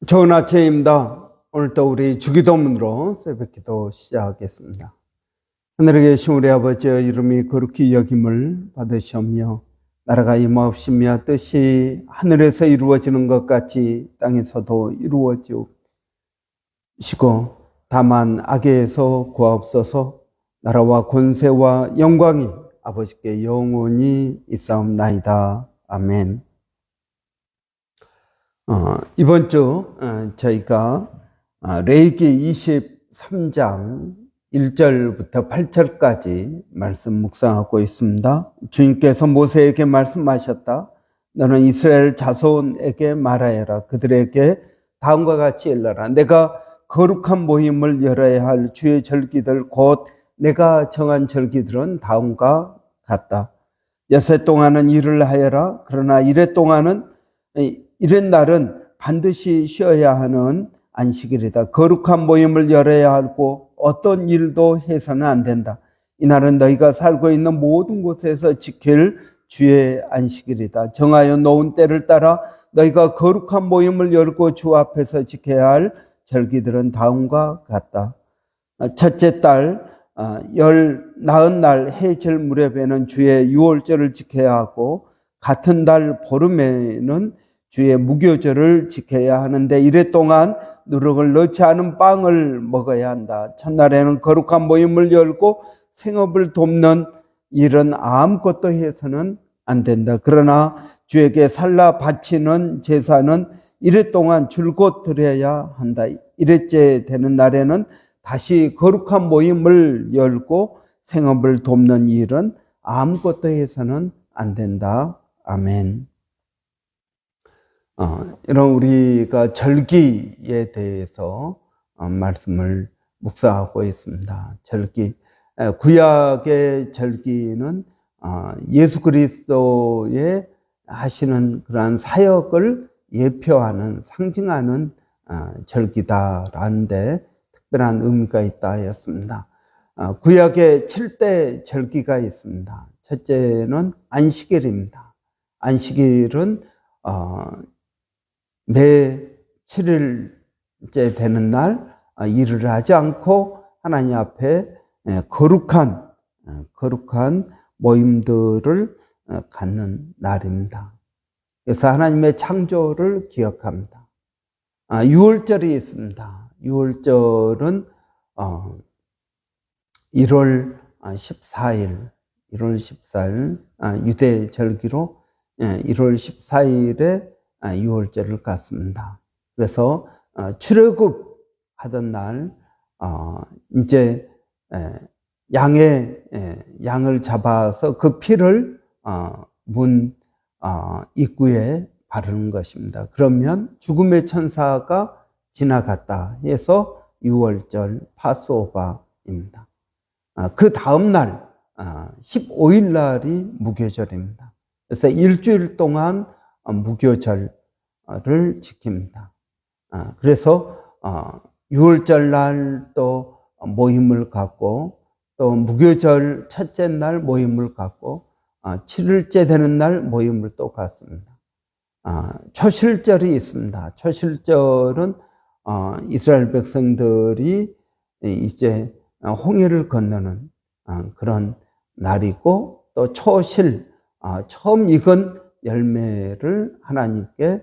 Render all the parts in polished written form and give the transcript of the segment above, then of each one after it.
좋은 아침입니다. 오늘도 우리 주기도문으로 새벽기도 시작하겠습니다. 하늘에 계신 우리 아버지의 이름이 거룩히 여김을 받으시오며 나라가 임하옵시며 뜻이 하늘에서 이루어지는 것 같이 땅에서도 이루어지시고 다만 악에서 구하옵소서. 나라와 권세와 영광이 아버지께 영원히 있사옵나이다. 아멘. 이번 주 저희가 레위기 23장 1절부터 8절까지 말씀 묵상하고 있습니다. 주님께서 모세에게 말씀하셨다. 너는 이스라엘 자손에게 말하여라. 그들에게 다음과 같이 일러라. 내가 거룩한 모임을 열어야 할 주의 절기들 곧 내가 정한 절기들은 다음과 같다. 엿새 동안은 일을 하여라. 그러나 이래 동안은 이런 날은 반드시 쉬어야 하는 안식일이다. 거룩한 모임을 열어야 하고 어떤 일도 해서는 안 된다. 이날은 너희가 살고 있는 모든 곳에서 지킬 주의 안식일이다. 정하여 놓은 때를 따라 너희가 거룩한 모임을 열고 주 앞에서 지켜야 할 절기들은 다음과 같다. 첫째 달 나흔 날 해질 무렵에는 주의 유월절을 지켜야 하고 같은 달 보름에는 주의 무교절을 지켜야 하는데 이래 동안 누룩을 넣지 않은 빵을 먹어야 한다. 첫날에는 거룩한 모임을 열고 생업을 돕는 일은 아무것도 해서는 안 된다. 그러나 주에게 살라 바치는 제사는 이래 동안 줄곧 드려야 한다. 이래째 되는 날에는 다시 거룩한 모임을 열고 생업을 돕는 일은 아무것도 해서는 안 된다. 아멘. 이런 우리가 절기에 대해서 말씀을 묵상하고 있습니다. 절기, 구약의 절기는 예수 그리스도의 하시는 그러한 사역을 예표하는, 상징하는 절기다라는 데 특별한 의미가 있다 하였습니다. 구약에 7대 절기가 있습니다. 첫째는 안식일입니다. 안식일은 매 7일째 되는 날 일을 하지 않고 하나님 앞에 거룩한 모임들을 갖는 날입니다. 그래서 하나님의 창조를 기억합니다. 유월절이 있습니다. 유월절은 1월 14일 유대 절기로 1월 14일에 유월절을 갖습니다. 그래서 출애굽 하던 날 이제 양을 잡아서 그 피를 문 입구에 바르는 것입니다. 그러면 죽음의 천사가 지나갔다 해서 유월절 파스오바입니다. 그 다음 날 15일 날이 무교절입니다. 그래서 일주일 동안 무교절을 지킵니다. 그래서 유월절 날 또 모임을 갖고 또 무교절 첫째 날 모임을 갖고 7일째 되는 날 모임을 또 갖습니다. 초실절이 있습니다. 초실절은 이스라엘 백성들이 이제 홍해를 건너는 그런 날이고 또 초실 처음 익은 열매를 하나님께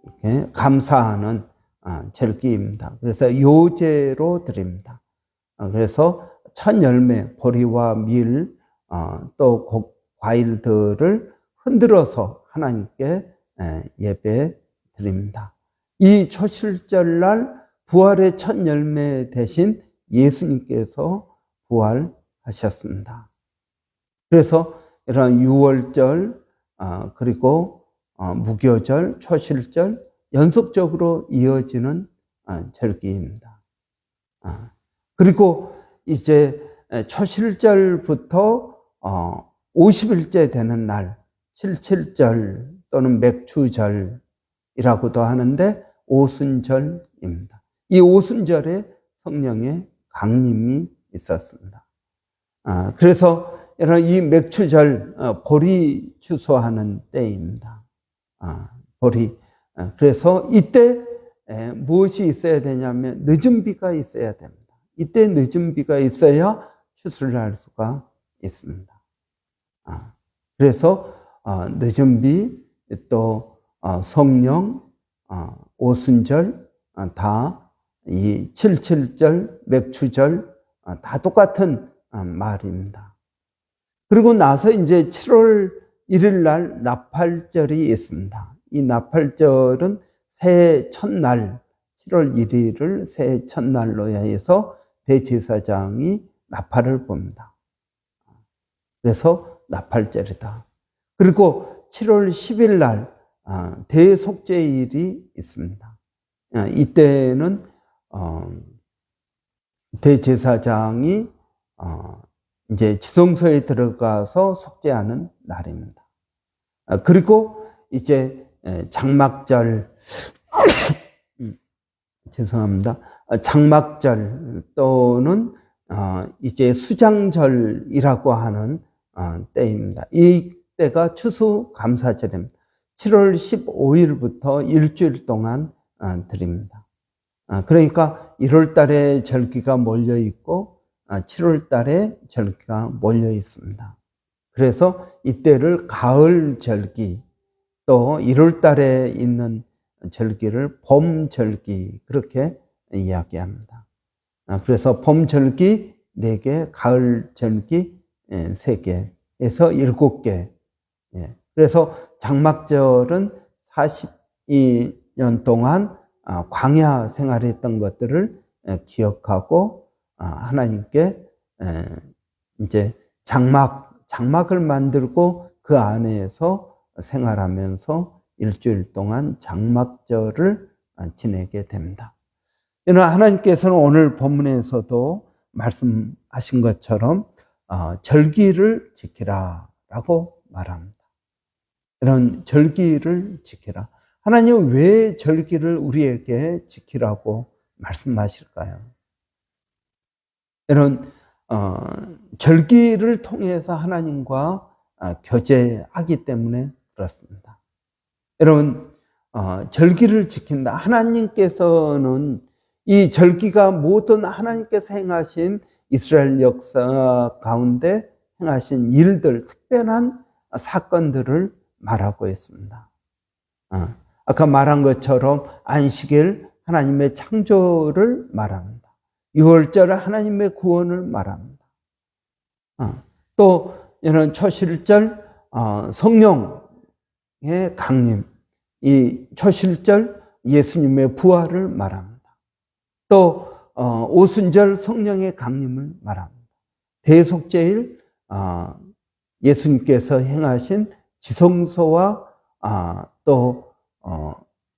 이렇게 감사하는 절기입니다. 그래서 요제로 드립니다. 그래서 첫 열매, 보리와 밀, 또 과일들을 흔들어서 하나님께 예배 드립니다. 이 초실절날 부활의 첫 열매 대신 예수님께서 부활하셨습니다. 그래서 이런 유월절 그리고 무교절, 초실절 연속적으로 이어지는 절기입니다. 그리고 이제 초실절부터 50일째 되는 날 77절 또는 맥추절이라고도 하는데 오순절입니다. 이 오순절에 성령의 강림이 있었습니다. 그래서 이런 이 맥추절 보리 추수하는 때입니다. 보리 그래서 이때 무엇이 있어야 되냐면 늦은 비가 있어야 됩니다. 이때 늦은 비가 있어야 추수를 할 수가 있습니다. 그래서 늦은 비, 또 성령, 오순절, 다 이 77절, 맥추절 다 똑같은 말입니다. 그리고 나서 이제 7월 1일 날 나팔절이 있습니다. 이 나팔절은 새해 첫날, 7월 1일을 새해 첫날로 해서 대제사장이 나팔을 봅니다. 그래서 나팔절이다. 그리고 7월 10일 날 대속죄일이 있습니다. 이때는 대제사장이 이제 지성소에 들어가서 속죄하는 날입니다. 그리고 이제 장막절, 죄송합니다. 장막절 또는 이제 수장절이라고 하는 때입니다. 이 때가 추수감사절입니다. 7월 15일부터 일주일 동안 드립니다. 그러니까 1월 달에 절기가 몰려 있고 7월 달에 절기가 몰려 있습니다. 그래서 이때를 가을 절기, 또 1월 달에 있는 절기를 봄 절기, 그렇게 이야기합니다. 그래서 봄 절기 4개, 가을 절기 3개, 에서 7개. 그래서 장막절은 42년 동안 광야 생활했던 것들을 기억하고 하나님께 이제 장막을 만들고 그 안에서 생활하면서 일주일 동안 장막절을 지내게 됩니다. 하나님께서는 오늘 본문에서도 말씀하신 것처럼 절기를 지키라라고 말합니다. 이런 절기를 지키라. 하나님은 왜 절기를 우리에게 지키라고 말씀하실까요? 이런 절기를 통해서 하나님과 교제하기 때문에 그렇습니다. 여러분, 절기를 지킨다. 하나님께서는 이 절기가 모든 하나님께서 행하신 이스라엘 역사 가운데 행하신 일들, 특별한 사건들을 말하고 있습니다. 아까 말한 것처럼 안식일 하나님의 창조를 말합니다. 유월절 하나님의 구원을 말합니다. 또 이런 초실절 성령의 강림, 이 초실절 예수님의 부활을 말합니다. 또 오순절 성령의 강림을 말합니다. 대속죄일 예수님께서 행하신 지성소와 또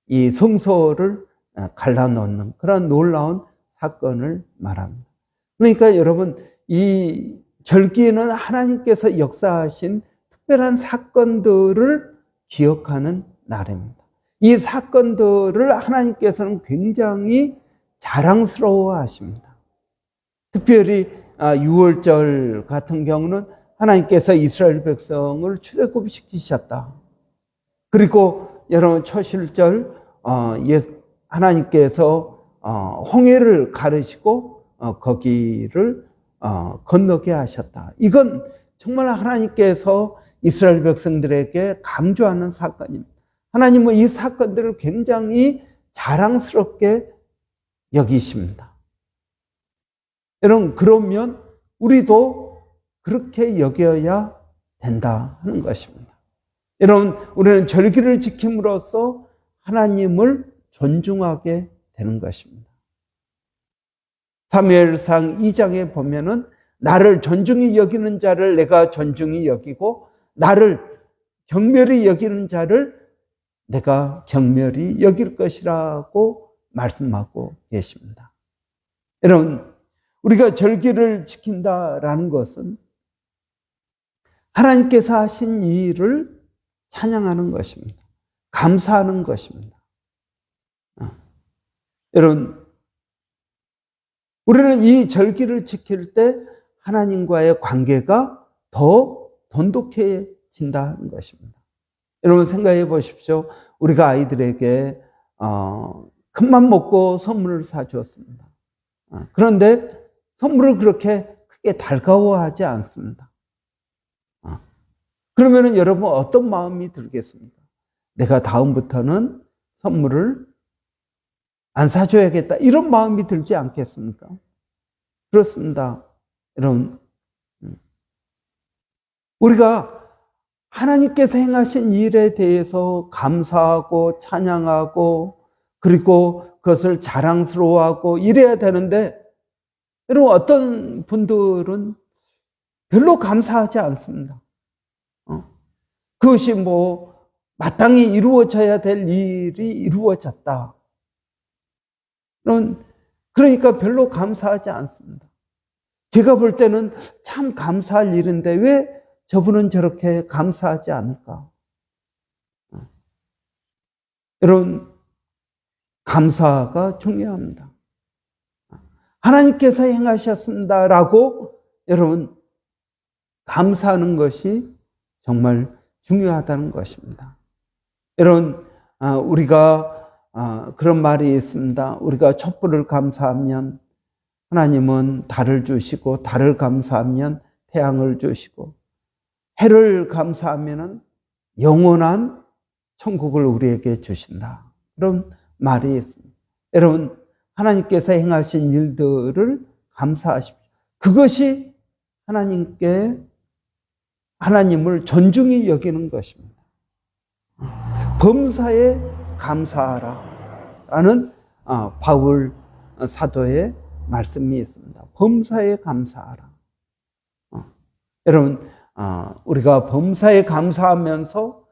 이 성소를 갈라놓는 그런 놀라운 사건을 말합니다. 그러니까 여러분, 이 절기는 하나님께서 역사하신 특별한 사건들을 기억하는 날입니다. 이 사건들을 하나님께서는 굉장히 자랑스러워 하십니다. 특별히 유월절 같은 경우는 하나님께서 이스라엘 백성을 출애굽시키셨다. 그리고 여러분, 초실절 하나님께서 홍해를 가르시고 거기를 건너게 하셨다. 이건 정말 하나님께서 이스라엘 백성들에게 강조하는 사건입니다. 하나님은 이 사건들을 굉장히 자랑스럽게 여기십니다. 여러분, 그러면 우리도 그렇게 여겨야 된다 하는 것입니다. 여러분, 우리는 절기를 지킴으로써 하나님을 존중하게 되는 것입니다. 사무엘상 2장에 보면은 나를 존중히 여기는 자를 내가 존중히 여기고 나를 경멸히 여기는 자를 내가 경멸히 여길 것이라고 말씀하고 계십니다. 여러분, 우리가 절기를 지킨다라는 것은 하나님께서 하신 일을 찬양하는 것입니다. 감사하는 것입니다. 여러분, 우리는 이 절기를 지킬 때 하나님과의 관계가 더 돈독해진다는 것입니다. 여러분 생각해 보십시오. 우리가 아이들에게 큰맘 먹고 선물을 사주었습니다. 그런데 선물을 그렇게 크게 달가워하지 않습니다. 그러면은 여러분 어떤 마음이 들겠습니까? 내가 다음부터는 선물을 안 사줘야겠다. 이런 마음이 들지 않겠습니까? 그렇습니다. 여러분, 우리가 하나님께서 행하신 일에 대해서 감사하고 찬양하고 그리고 그것을 자랑스러워하고 이래야 되는데, 여러분 어떤 분들은 별로 감사하지 않습니다. 그것이 마땅히 이루어져야 될 일이 이루어졌다. 그러니까 별로 감사하지 않습니다. 제가 볼 때는 참 감사할 일인데 왜 저분은 저렇게 감사하지 않을까? 여러분, 감사가 중요합니다. 하나님께서 행하셨습니다라고 여러분 감사하는 것이 정말 중요하다는 것입니다. 여러분, 우리가 그런 말이 있습니다. 우리가 촛불을 감사하면 하나님은 달을 주시고, 달을 감사하면 태양을 주시고, 해를 감사하면 영원한 천국을 우리에게 주신다. 그런 말이 있습니다. 여러분, 하나님께서 행하신 일들을 감사하십시오. 그것이 하나님을 존중히 여기는 것입니다. 범사에 감사하라 라는 바울 사도의 말씀이 있습니다. 범사에 감사하라. 여러분, 우리가 범사에 감사하면서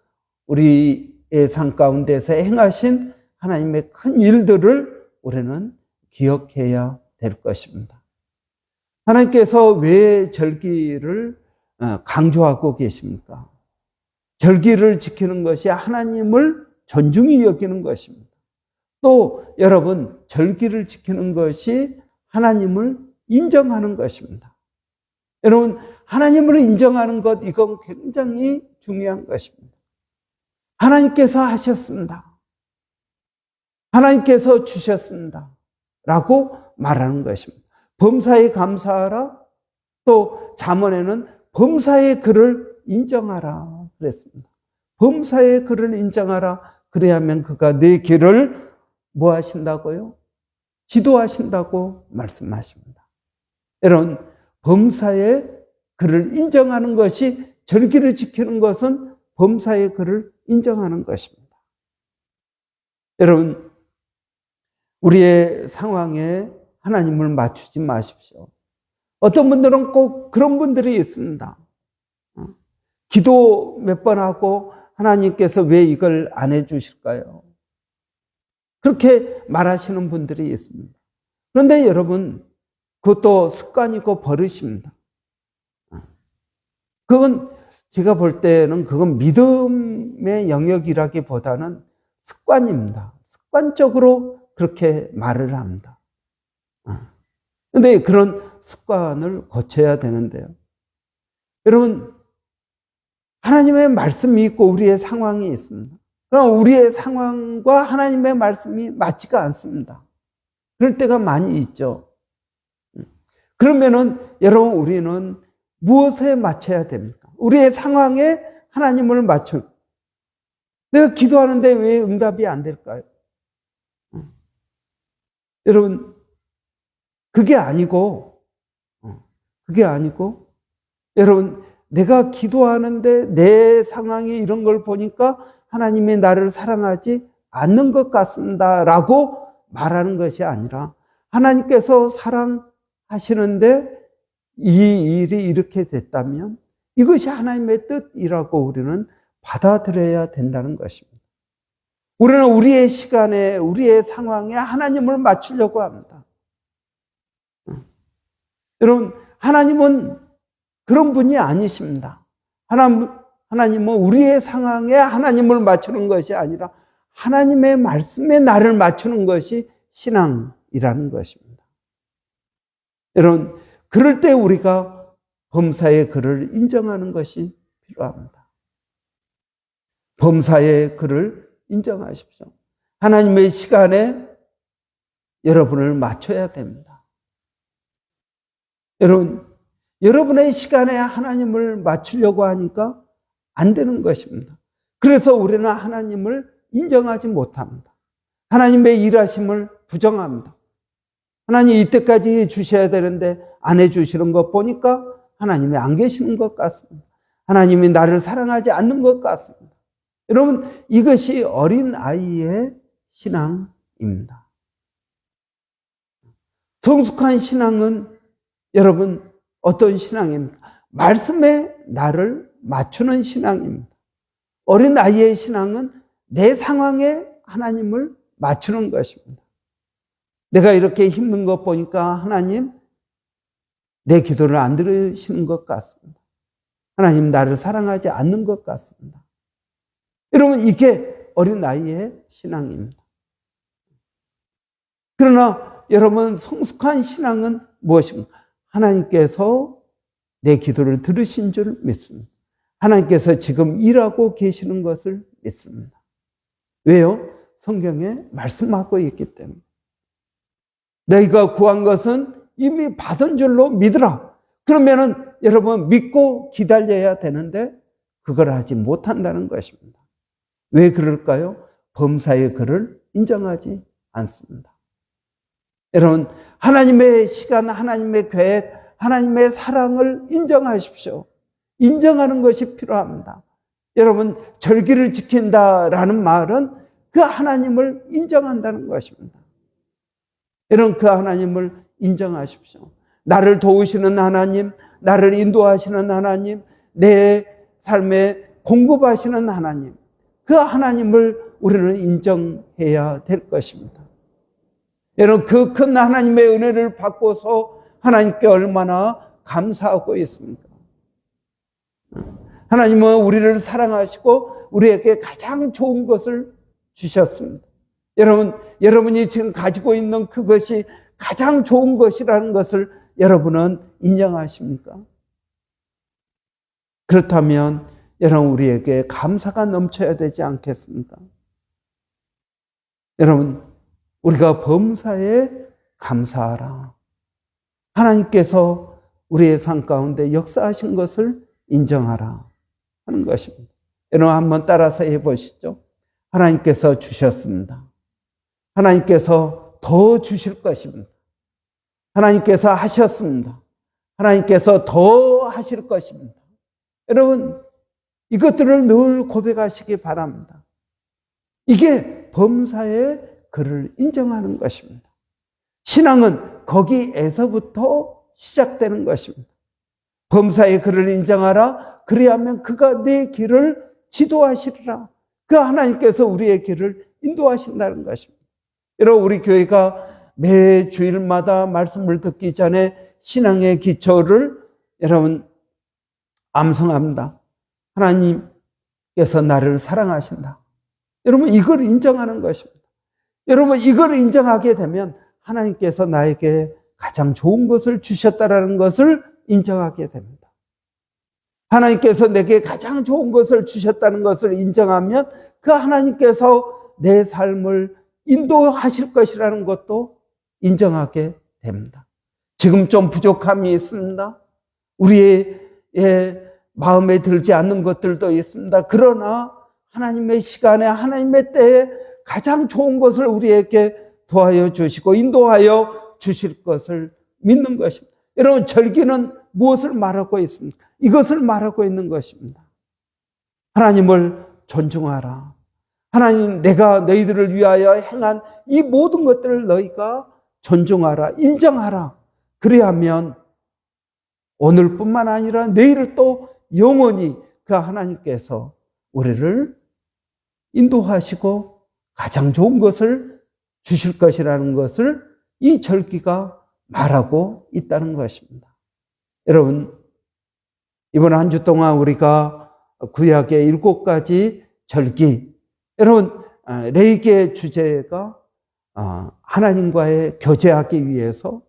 우리의 삶 가운데서 행하신 하나님의 큰 일들을 우리는 기억해야 될 것입니다. 하나님께서 왜 절기를 강조하고 계십니까? 절기를 지키는 것이 하나님을 존중히 여기는 것입니다. 또 여러분, 절기를 지키는 것이 하나님을 인정하는 것입니다. 여러분, 하나님을 인정하는 것, 이건 굉장히 중요한 것입니다. 하나님께서 하셨습니다. 하나님께서 주셨습니다. 라고 말하는 것입니다. 범사에 감사하라. 또 잠언에는 범사의 그를 인정하라 그랬습니다. 범사의 그를 인정하라. 그래야만 그가 내 길을 뭐 하신다고요? 지도하신다고 말씀하십니다. 여러분, 범사의 그를 인정하는 것이, 절기를 지키는 것은 범사의 그를 인정하는 것입니다. 여러분, 우리의 상황에 하나님을 맞추지 마십시오. 어떤 분들은 꼭 그런 분들이 있습니다. 기도 몇 번 하고 하나님께서 왜 이걸 안 해주실까요? 그렇게 말하시는 분들이 있습니다. 그런데 여러분, 그것도 습관이고 버릇입니다. 그건 제가 볼 때는 그건 믿음의 영역이라기보다는 습관입니다. 습관적으로 그렇게 말을 합니다. 그런데 그런 습관을 고쳐야 되는데요. 여러분, 하나님의 말씀이 있고 우리의 상황이 있습니다. 그럼 우리의 상황과 하나님의 말씀이 맞지가 않습니다. 그럴 때가 많이 있죠. 그러면은 여러분, 우리는 무엇에 맞춰야 됩니까? 우리의 상황에 하나님을 내가 기도하는데 왜 응답이 안 될까요? 여러분, 그게 아니고, 여러분, 내가 기도하는데 내 상황이 이런 걸 보니까 하나님이 나를 사랑하지 않는 것 같습니다 라고 말하는 것이 아니라, 하나님께서 사랑하시는데 이 일이 이렇게 됐다면 이것이 하나님의 뜻이라고 우리는 받아들여야 된다는 것입니다. 우리는 우리의 시간에, 우리의 상황에 하나님을 맞추려고 합니다. 여러분, 하나님은 그런 분이 아니십니다. 하나님은 우리의 상황에 하나님을 맞추는 것이 아니라 하나님의 말씀에 나를 맞추는 것이 신앙이라는 것입니다. 여러분, 그럴 때 우리가 범사의 그를 인정하는 것이 필요합니다. 범사의 그를 인정하십시오. 하나님의 시간에 여러분을 맞춰야 됩니다. 여러분의 시간에 하나님을 맞추려고 하니까 안 되는 것입니다. 그래서 우리는 하나님을 인정하지 못합니다. 하나님의 일하심을 부정합니다. 하나님 이때까지 해 주셔야 되는데 안 해 주시는 것 보니까 하나님이 안 계시는 것 같습니다. 하나님이 나를 사랑하지 않는 것 같습니다. 여러분, 이것이 어린 아이의 신앙입니다. 성숙한 신앙은 여러분 어떤 신앙입니까? 말씀에 나를 맞추는 신앙입니다. 어린 아이의 신앙은 내 상황에 하나님을 맞추는 것입니다. 내가 이렇게 힘든 것 보니까 하나님 내 기도를 안 들으시는 것 같습니다. 하나님 나를 사랑하지 않는 것 같습니다. 여러분, 이게 어린 아이의 신앙입니다. 그러나 여러분, 성숙한 신앙은 무엇입니까? 하나님께서 내 기도를 들으신 줄 믿습니다. 하나님께서 지금 일하고 계시는 것을 믿습니다. 왜요? 성경에 말씀하고 있기 때문에. 너희가 구한 것은 이미 받은 줄로 믿으라. 그러면은 여러분 믿고 기다려야 되는데 그걸 하지 못한다는 것입니다. 왜 그럴까요? 범사의 그를 인정하지 않습니다. 여러분, 하나님의 시간, 하나님의 계획, 하나님의 사랑을 인정하십시오. 인정하는 것이 필요합니다. 여러분, 절기를 지킨다라는 말은 그 하나님을 인정한다는 것입니다. 여러분, 그 하나님을 인정하십시오. 나를 도우시는 하나님, 나를 인도하시는 하나님, 내 삶에 공급하시는 하나님, 그 하나님을 우리는 인정해야 될 것입니다. 여러분, 그 큰 하나님의 은혜를 받고서 하나님께 얼마나 감사하고 있습니까? 하나님은 우리를 사랑하시고 우리에게 가장 좋은 것을 주셨습니다. 여러분이 지금 가지고 있는 그것이 가장 좋은 것이라는 것을 여러분은 인정하십니까? 그렇다면 여러분, 우리에게 감사가 넘쳐야 되지 않겠습니까? 여러분, 우리가 범사에 감사하라. 하나님께서 우리의 삶 가운데 역사하신 것을 인정하라 하는 것입니다. 여러분, 한번 따라서 해보시죠. 하나님께서 주셨습니다. 하나님께서 더 주실 것입니다. 하나님께서 하셨습니다. 하나님께서 더 하실 것입니다. 여러분, 이것들을 늘 고백하시기 바랍니다. 이게 범사의 그를 인정하는 것입니다. 신앙은 거기에서부터 시작되는 것입니다. 범사의 그를 인정하라. 그리하면 그가 내 길을 지도하시리라. 그 하나님께서 우리의 길을 인도하신다는 것입니다. 여러분, 우리 교회가 매 주일마다 말씀을 듣기 전에 신앙의 기초를 여러분 암송합니다. 하나님께서 나를 사랑하신다. 여러분, 이걸 인정하는 것입니다. 여러분, 이걸 인정하게 되면 하나님께서 나에게 가장 좋은 것을 주셨다라는 것을 인정하게 됩니다. 하나님께서 내게 가장 좋은 것을 주셨다는 것을 인정하면 그 하나님께서 내 삶을 인도하실 것이라는 것도 인정하게 됩니다. 지금 좀 부족함이 있습니다. 우리의 마음에 들지 않는 것들도 있습니다. 그러나 하나님의 시간에 하나님의 때에 가장 좋은 것을 우리에게 도와여 주시고 인도하여 주실 것을 믿는 것입니다. 여러분, 절기는 무엇을 말하고 있습니까? 이것을 말하고 있는 것입니다. 하나님을 존중하라. 하나님, 내가 너희들을 위하여 행한 이 모든 것들을 너희가 존중하라, 인정하라. 그래야면 오늘뿐만 아니라 내일을 또 영원히 그 하나님께서 우리를 인도하시고 가장 좋은 것을 주실 것이라는 것을 이 절기가 말하고 있다는 것입니다. 여러분, 이번 한 주 동안 우리가 구약의 7가지 절기, 여러분, 레위기의 주제가 하나님과의 교제하기 위해서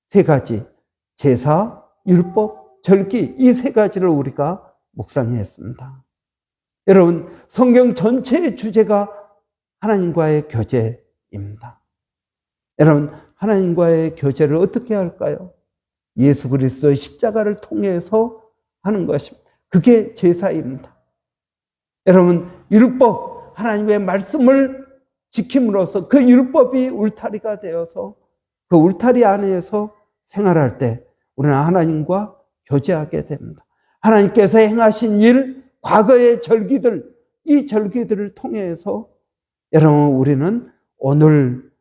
3가지 제사, 율법, 절기, 이 3가지를 우리가 묵상했습니다. 여러분, 성경 전체의 주제가 하나님과의 교제입니다. 여러분, 하나님과의 교제를 어떻게 할까요? 예수 그리스도의 십자가를 통해서 하는 것입니다. 그게 제사입니다. 여러분, 율법, 하나님의 말씀을 지킴으로써 그 율법이 울타리가 되어서 그 울타리 안에서 생활할 때 우리는 하나님과 교제하게 됩니다. 하나님께서 행하신 일, 과거의 절기들, 이 절기들을 통해서 여러분, 우리는 오늘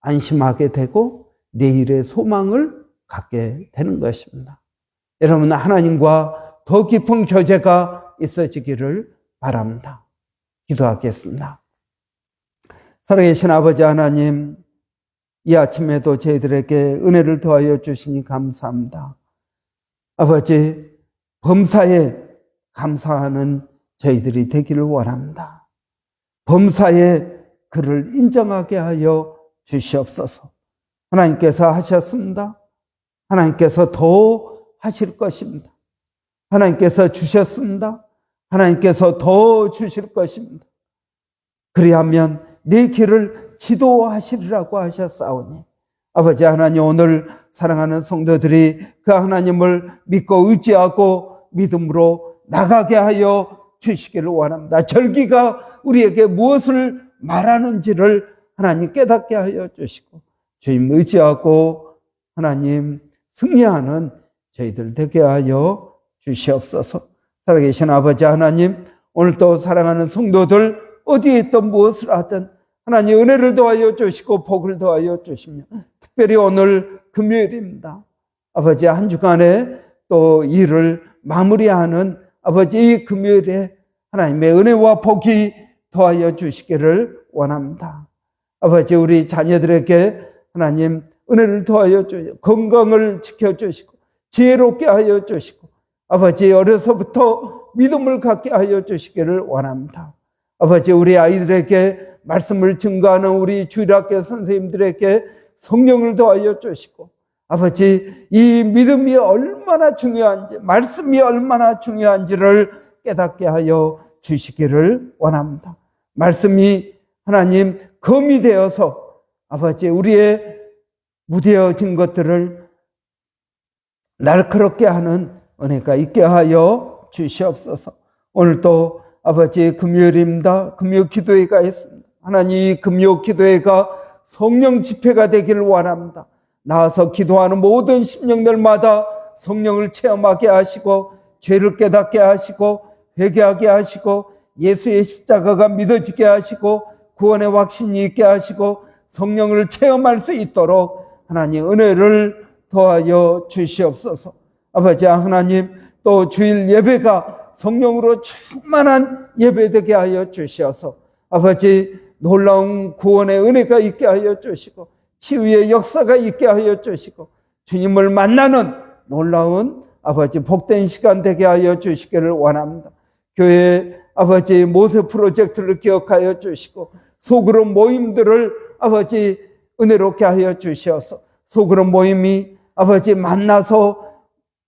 안심하게 되고 내일의 소망을 갖게 되는 것입니다. 여러분, 하나님과 더 깊은 교제가 있어지기를 바랍니다. 기도하겠습니다. 살아계신 아버지 하나님, 이 아침에도 저희들에게 은혜를 더하여 주시니 감사합니다. 아버지, 범사에 감사하는 저희들이 되기를 원합니다. 범사에 그를 인정하게 하여 주시옵소서. 하나님께서 하셨습니다. 하나님께서 더 하실 것입니다. 하나님께서 주셨습니다. 하나님께서 더 주실 것입니다. 그리하면 내 길을 지도하시리라고 하셨사오니 아버지 하나님, 오늘 사랑하는 성도들이 그 하나님을 믿고 의지하고 믿음으로 나가게 하여 주시기를 원합니다. 절기가 우리에게 무엇을 말하는지를 하나님 깨닫게 하여 주시고 주님 의지하고 하나님 승리하는 저희들 되게 하여 주시옵소서. 살아계신 아버지 하나님, 오늘도 사랑하는 성도들 어디에 있든 무엇을 하든 하나님 은혜를 더하여 주시고 복을 더하여 주시며, 특별히 오늘 금요일입니다. 아버지, 한 주간에 또 일을 마무리하는 아버지 이 금요일에 하나님의 은혜와 복이 더하여 주시기를 원합니다. 아버지, 우리 자녀들에게 하나님 은혜를 더하여 주시고 건강을 지켜주시고 지혜롭게 하여 주시고 아버지, 어려서부터 믿음을 갖게 하여 주시기를 원합니다. 아버지, 우리 아이들에게 말씀을 증거하는 우리 주일학교 선생님들에게 성령을 더하여 주시고 아버지, 이 믿음이 얼마나 중요한지, 말씀이 얼마나 중요한지를 깨닫게 하여 주시기를 원합니다. 말씀이 하나님 검이 되어서 아버지 우리의 무뎌진 것들을 날카롭게 하는 은혜가 있게 하여 주시옵소서. 오늘도 아버지 금요일입니다. 금요 기도회가 있습니다. 하나님, 이 금요 기도회가 성령 집회가 되기를 원합니다. 나와서 기도하는 모든 심령들마다 성령을 체험하게 하시고 죄를 깨닫게 하시고 회개하게 하시고 예수의 십자가가 믿어지게 하시고 구원의 확신이 있게 하시고 성령을 체험할 수 있도록 하나님 은혜를 더하여 주시옵소서. 아버지 하나님, 또 주일 예배가 성령으로 충만한 예배되게 하여 주시어서 아버지 놀라운 구원의 은혜가 있게 하여 주시고 치유의 역사가 있게 하여 주시고 주님을 만나는 놀라운 아버지 복된 시간 되게 하여 주시기를 원합니다. 교회 아버지 모세 프로젝트를 기억하여 주시고 소그룹 모임들을 아버지 은혜롭게 하여 주시어서 소그룹 모임이 아버지 만나서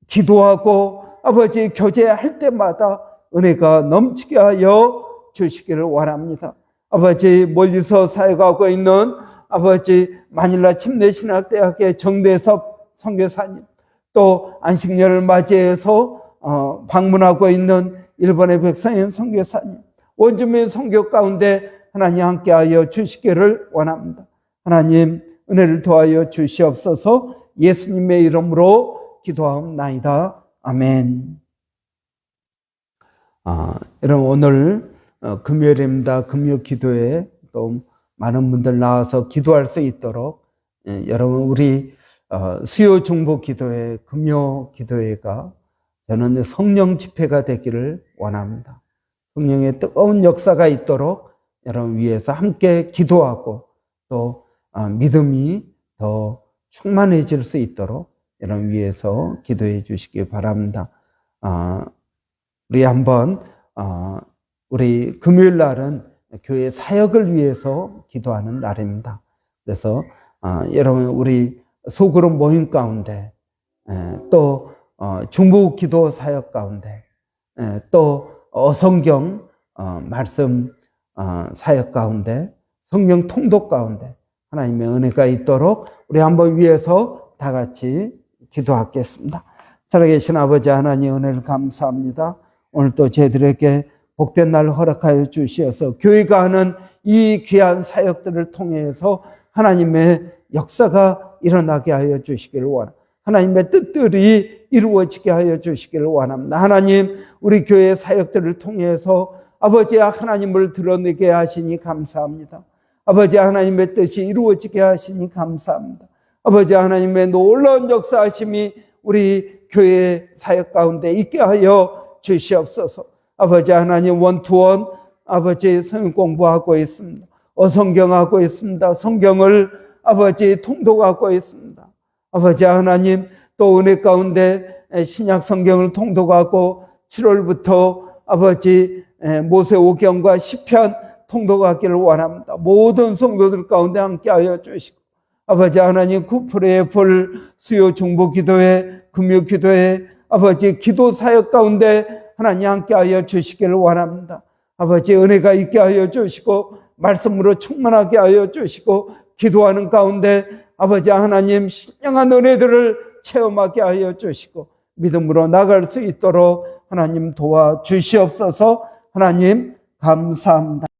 기도하고 아버지 교제할 때마다 은혜가 넘치게 하여 주시기를 원합니다. 아버지 멀리서 사역하고 있는 아버지 마닐라 침례신학대학의 정대섭 선교사님, 또 안식년을 맞이해서 방문하고 있는 일본의 백상현 선교사님, 원주민 선교 가운데 하나님 함께하여 주시기를 원합니다. 하나님 은혜를 더하여 주시옵소서. 예수님의 이름으로 기도하옵나이다. 아멘. 여러분, 오늘 금요일입니다. 금요 기도에 또 많은 분들 나와서 기도할 수 있도록 여러분, 우리 수요 중보 기도회, 금요 기도회가 저는 성령 집회가 되기를 원합니다. 성령의 뜨거운 역사가 있도록 여러분 위해서 함께 기도하고 또 믿음이 더 충만해질 수 있도록 여러분 위해서 기도해 주시기 바랍니다. 우리 한번 우리 금요일 날은 교회 사역을 위해서 기도하는 날입니다. 그래서 여러분 우리 소그룹 모임 가운데 또 중보 기도 사역 가운데 또 어성경 말씀 사역 가운데, 성경 통독 가운데 하나님의 은혜가 있도록 우리 한번 위에서 다 같이 기도하겠습니다. 살아계신 아버지 하나님, 은혜를 감사합니다. 오늘 또 저희들에게 복된 날 허락하여 주시어서 교회가 하는 이 귀한 사역들을 통해서 하나님의 역사가 일어나게 하여 주시기를 원합니다. 하나님의 뜻들이 이루어지게 하여 주시기를 원합니다. 하나님, 우리 교회 사역들을 통해서 아버지 하나님을 드러내게 하시니 감사합니다. 아버지 하나님의 뜻이 이루어지게 하시니 감사합니다. 아버지 하나님의 놀라운 역사하심이 우리 교회 사역 가운데 있게 하여 주시옵소서. 아버지 하나님, 원투원 아버지 성경 공부하고 있습니다. 어성경하고 있습니다. 성경을 아버지 통독하고 있습니다. 아버지 하나님, 또 은혜 가운데 신약 성경을 통독하고 7월부터 아버지 모세오경과 시편 통독하기를 원합니다. 모든 성도들 가운데 함께하여 주시고, 아버지 하나님, 구프레의 불 수요 중보 기도회, 금요 기도회, 아버지 기도 사역 가운데 하나님 함께하여 주시기를 원합니다. 아버지 은혜가 있게 하여 주시고 말씀으로 충만하게 하여 주시고, 기도하는 가운데 아버지 하나님 신령한 은혜들을 체험하게 하여 주시고 믿음으로 나갈 수 있도록 하나님 도와주시옵소서. 하나님 감사합니다.